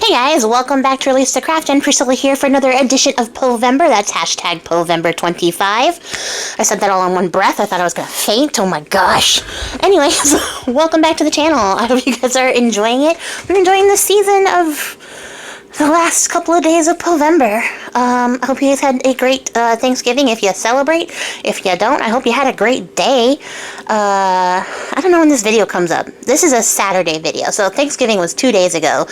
Hey guys, welcome back to Release the Craftin. Priscilla here for another edition of Poevember. That's hashtag Poevember25. I said that all in one breath. I thought I was gonna faint. Oh my gosh. Anyways, welcome back to the channel. I hope you guys are enjoying it. We're enjoying the season of the last couple of days of Poevember. I hope you guys had a great Thanksgiving if you celebrate. If you don't, I hope you had a great day. I don't know when this video comes up. This is a Saturday video, so Thanksgiving was 2 days ago.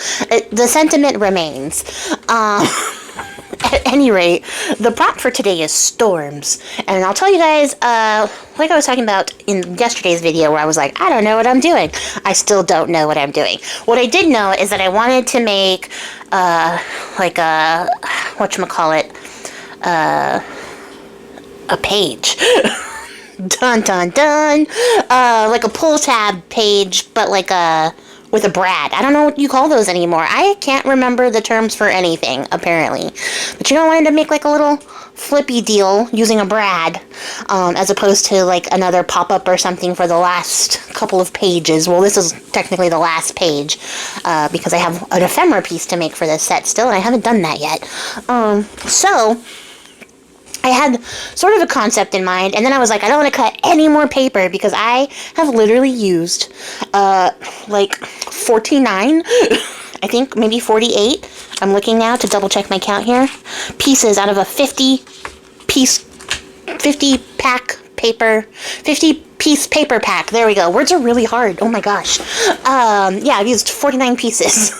The sentiment remains. At any rate, the prompt for today is storms. And I'll tell you guys, like I was talking about in yesterday's video where I was like, I don't know what I'm doing. I still don't know what I'm doing. What I did know is that I wanted to make, like a, whatchamacallit, a page. Dun dun dun. Like a pull tab page, but like a... with a brad. I don't know what you call those anymore. I can't remember the terms for anything, apparently. But you know, I wanted to make like a little flippy deal using a brad, as opposed to like another pop-up or something for the last couple of pages. Well, this is technically the last page, because I have an ephemera piece to make for this set still, and I haven't done that yet. So... I had sort of a concept in mind, and then I was like, I don't want to cut any more paper because I have literally used, like 49, I think maybe 48. I'm looking now to double check my count here. Pieces out of a 50 piece paper pack. There we go. Words are really hard. Oh my gosh. Yeah, I've used 49 pieces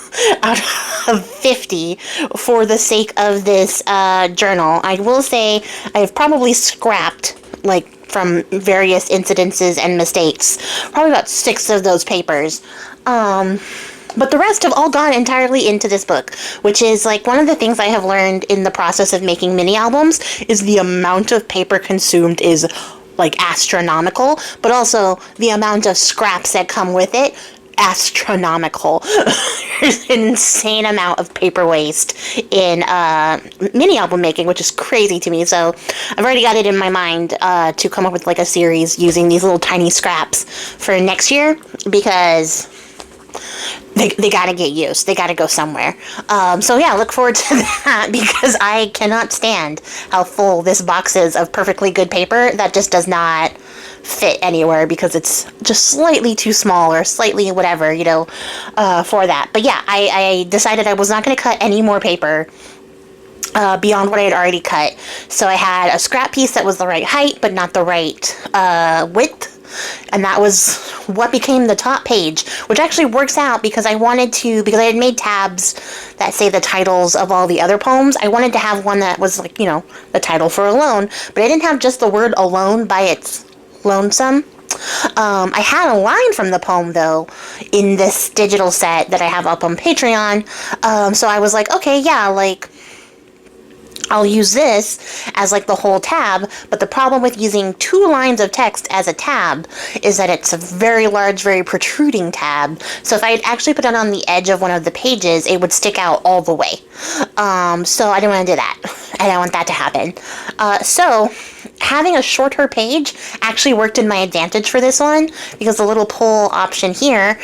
out of 50 for the sake of this journal. I will say I've probably scrapped, like, from various incidences and mistakes, probably about 6 of those papers. But the rest have all gone entirely into this book, which is, like, one of the things I have learned in the process of making mini albums is the amount of paper consumed is, like, astronomical, but also the amount of scraps that come with it, astronomical. There's an insane amount of paper waste in mini album making, which is crazy to me. So I've already got it in my mind to come up with, like, a series using these little tiny scraps for next year, because... They gotta get used. They gotta go somewhere. So yeah, look forward to that, because I cannot stand how full this box is of perfectly good paper that just does not fit anywhere because it's just slightly too small or slightly whatever, you know, for that. But yeah, I decided I was not going to cut any more paper beyond what I had already cut. So I had a scrap piece that was the right height, but not the right width. And that was what became the top page, which actually works out because I wanted to, because I had made tabs that say the titles of all the other poems. I wanted to have one that was like, you know, the title for Alone, but I didn't have just the word alone by its lonesome. I had a line from the poem, though, in this digital set that I have up on Patreon. So I was like, okay, yeah, like... I'll use this as like the whole tab, but the problem with using 2 lines of text as a tab is that it's a very large, very protruding tab. So if I had actually put it on the edge of one of the pages, it would stick out all the way. So I didn't want to do that. I didn't want that to happen. So having a shorter page actually worked in my advantage for this one, because the little pull option here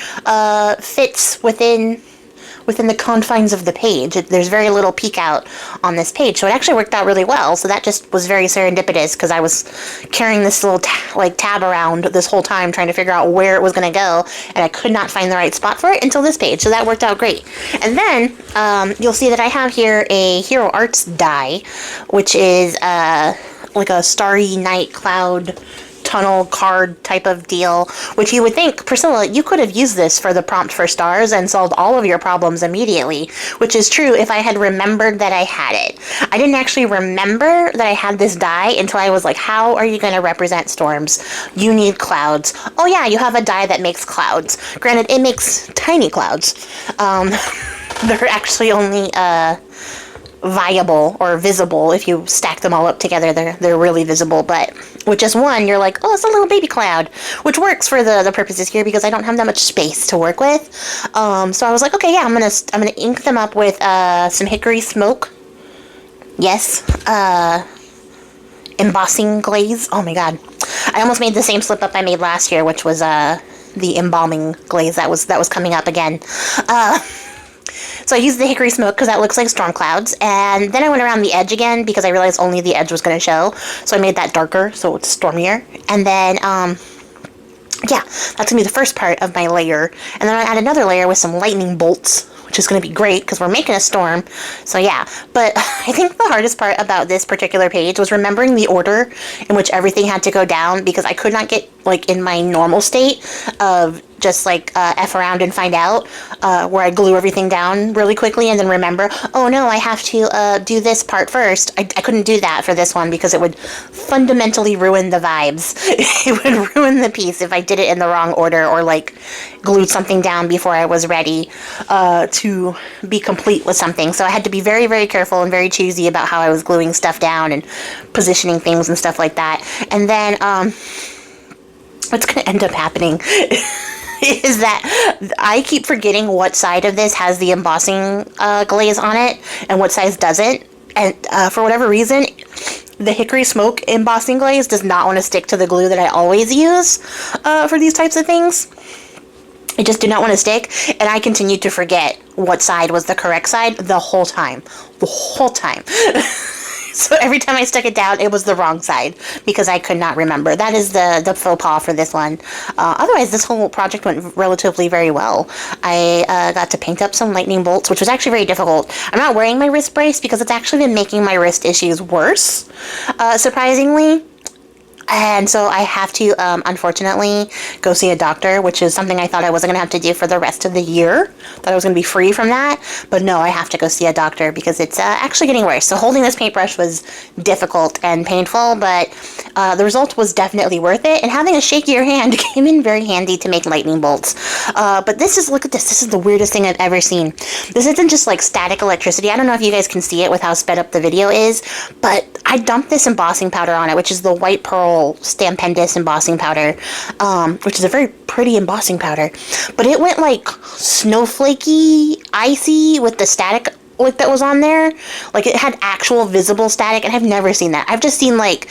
fits within the confines of the page. There's very little peek out on this page, so it actually worked out really well. So that just was very serendipitous, because I was carrying this little tab around this whole time trying to figure out where it was going to go, and I could not find the right spot for it until this page, so that worked out great. And then you'll see that I have here a Hero Arts die, which is like a starry night cloud tunnel card type of deal, which you would think, Priscilla, you could have used this for the prompt for stars and solved all of your problems immediately, which is true if I had remembered that I had it. I didn't actually remember that I had this die until I was like, how are you going to represent storms? You need clouds. Oh yeah, you have a die that makes clouds. Granted, it makes tiny clouds. They're actually only viable or visible if you stack them all up together. They're really visible, but with just one, you're like, oh, it's a little baby cloud, which works for the purposes here because I don't have that much space to work with. So I was like, okay, yeah, I'm gonna ink them up with some hickory smoke. Yes, embossing glaze. Oh my god, I almost made the same slip up I made last year, which was the embalming glaze that was coming up again. So I used the hickory smoke because that looks like storm clouds. And then I went around the edge again because I realized only the edge was going to show. So I made that darker so it's stormier. And then, yeah, that's going to be the first part of my layer. And then I add another layer with some lightning bolts, which is going to be great because we're making a storm. So yeah, but I think the hardest part about this particular page was remembering the order in which everything had to go down, because I could not get like in my normal state of just like F around and find out, where I glue everything down really quickly and then remember, oh no, I have to do this part first. I couldn't do that for this one because it would fundamentally ruin the vibes. It would ruin the piece if I did it in the wrong order or like glued something down before I was ready to be complete with something. So I had to be very, very careful and very choosy about how I was gluing stuff down and positioning things and stuff like that. And then what's going to end up happening is that I keep forgetting what side of this has the embossing glaze on it and what side doesn't. And for whatever reason, the hickory smoke embossing glaze does not want to stick to the glue that I always use for these types of things. I just do not want to stick, and I continue to forget what side was the correct side the whole time. The whole time. So every time I stuck it down, it was the wrong side because I could not remember. That is the faux pas for this one. Otherwise, this whole project went relatively very well. I got to paint up some lightning bolts, which was actually very difficult. I'm not wearing my wrist brace because it's actually been making my wrist issues worse, surprisingly. And so I have to, unfortunately, go see a doctor, which is something I thought I wasn't going to have to do for the rest of the year. Thought I was going to be free from that. But no, I have to go see a doctor because it's actually getting worse. So holding this paintbrush was difficult and painful, but the result was definitely worth it. And having a shakier hand came in very handy to make lightning bolts. But this is, look at this. This is the weirdest thing I've ever seen. This isn't just like static electricity. I don't know if you guys can see it with how sped up the video is, but I dumped this embossing powder on it, which is the white pearl Stampendous embossing powder, which is a very pretty embossing powder, but it went like snowflakey, icy with the static like that was on there. Like it had actual visible static, and I've never seen that. I've just seen like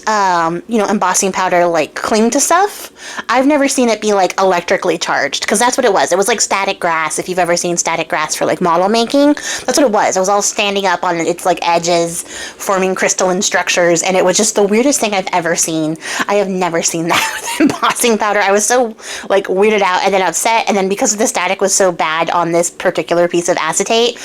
embossing powder like cling to stuff. I've never seen it be like electrically charged, because that's what it was. It was like static grass. If you've ever seen static grass for like model making, that's what it was. It was all standing up on its like edges, forming crystalline structures, and it was just the weirdest thing I've ever seen. I have never seen that with embossing powder. I was so like weirded out and then upset, and then because the static was so bad on this particular piece of acetate,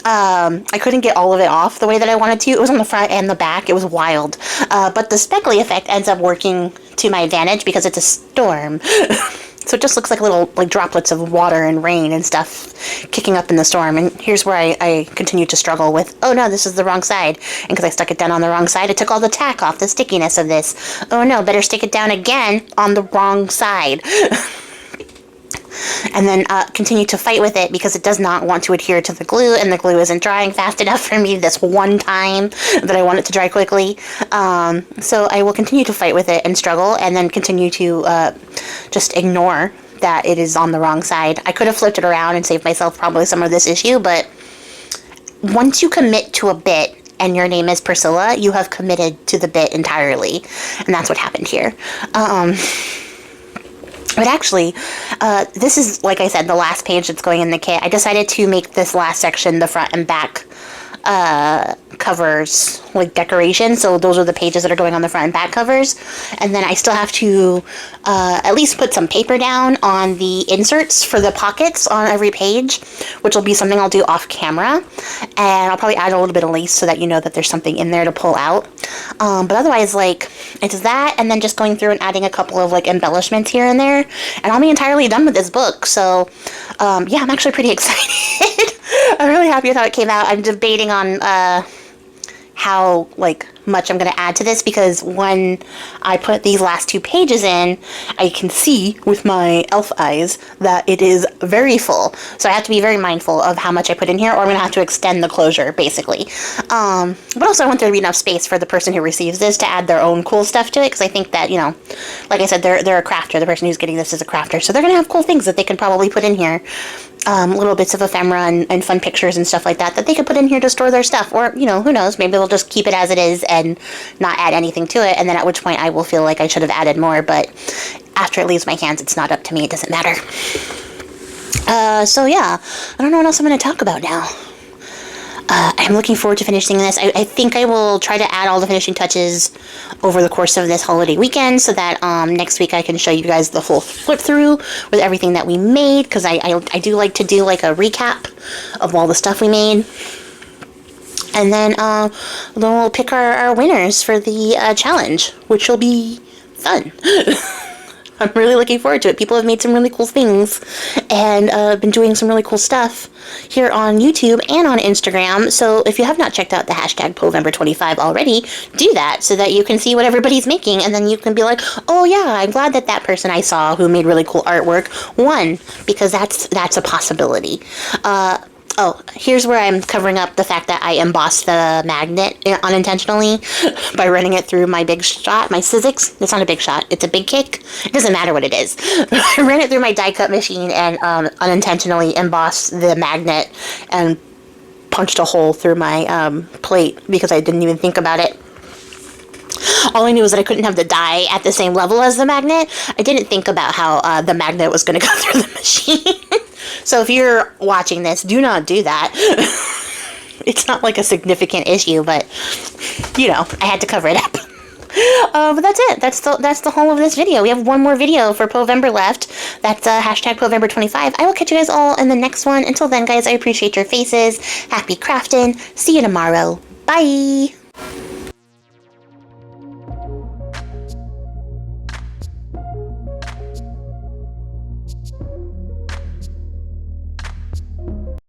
I couldn't get all of it off the way that I wanted to. It was on the front and the back. It was wild. But the speckly effect ends up working to my advantage because it's a storm. So it just looks like little like droplets of water and rain and stuff kicking up in the storm. And here's where I continue to struggle with, oh no, this is the wrong side. And because I stuck it down on the wrong side, it took all the tack off, the stickiness of this. Oh no, better stick it down again on the wrong side. And then continue to fight with it because it does not want to adhere to the glue, and the glue isn't drying fast enough for me this one time that I want it to dry quickly. So I will continue to fight with it and struggle, and then continue to just ignore that it is on the wrong side. I could have flipped it around and saved myself probably some of this issue, but once you commit to a bit and your name is Priscilla, you have committed to the bit entirely, and that's what happened here. But actually, this is, like I said, the last page that's going in the kit. I decided to make this last section the front and back covers, like decoration. So those are the pages that are going on the front and back covers. And then I still have to at least put some paper down on the inserts for the pockets on every page, which will be something I'll do off camera. And I'll probably add a little bit of lace so that you know that there's something in there to pull out. But otherwise, like, it's that, and then just going through and adding a couple of like embellishments here and there, and I'll be entirely done with this book. So yeah, I'm actually pretty excited. I'm really happy with how it came out. I'm debating on how like much I'm going to add to this, because when I put these last two pages in, I can see with my elf eyes that it is very full. So I have to be very mindful of how much I put in here, or I'm going to have to extend the closure, basically. But also I want there to be enough space for the person who receives this to add their own cool stuff to it, because I think that, you know, like I said, they're a crafter. The person who's getting this is a crafter, so they're going to have cool things that they can probably put in here. Little bits of ephemera and fun pictures and stuff like that they could put in here to store their stuff. Or, you know, who knows, maybe they'll just keep it as it is and not add anything to it, and then at which point I will feel like I should have added more, but after it leaves my hands, it's not up to me, it doesn't matter. So yeah, I don't know what else I'm going to talk about now. I'm looking forward to finishing this. I think I will try to add all the finishing touches over the course of this holiday weekend so that next week I can show you guys the full flip through with everything that we made, because I do like to do like a recap of all the stuff we made. And then we'll pick our winners for the challenge, which will be fun. I'm really looking forward to it. People have made some really cool things and been doing some really cool stuff here on YouTube and on Instagram. So if you have not checked out the hashtag Poevember25 already, do that so that you can see what everybody's making, and then you can be like, oh yeah, I'm glad that that person I saw who made really cool artwork won, because that's a possibility. Oh, here's where I'm covering up the fact that I embossed the magnet unintentionally by running it through my big shot, my Sizzix. It's not a big shot, it's a big kick. It doesn't matter what it is. I ran it through my die cut machine and unintentionally embossed the magnet and punched a hole through my plate because I didn't even think about it. All I knew was that I couldn't have the die at the same level as the magnet. I didn't think about how the magnet was going to go through the machine. So if you're watching this, do not do that. It's not like a significant issue, but, you know, I had to cover it up. But that's it. That's the whole of this video. We have one more video for Poevember left. That's hashtag Poevember25. I will catch you guys all in the next one. Until then, guys, I appreciate your faces. Happy crafting. See you tomorrow. Bye.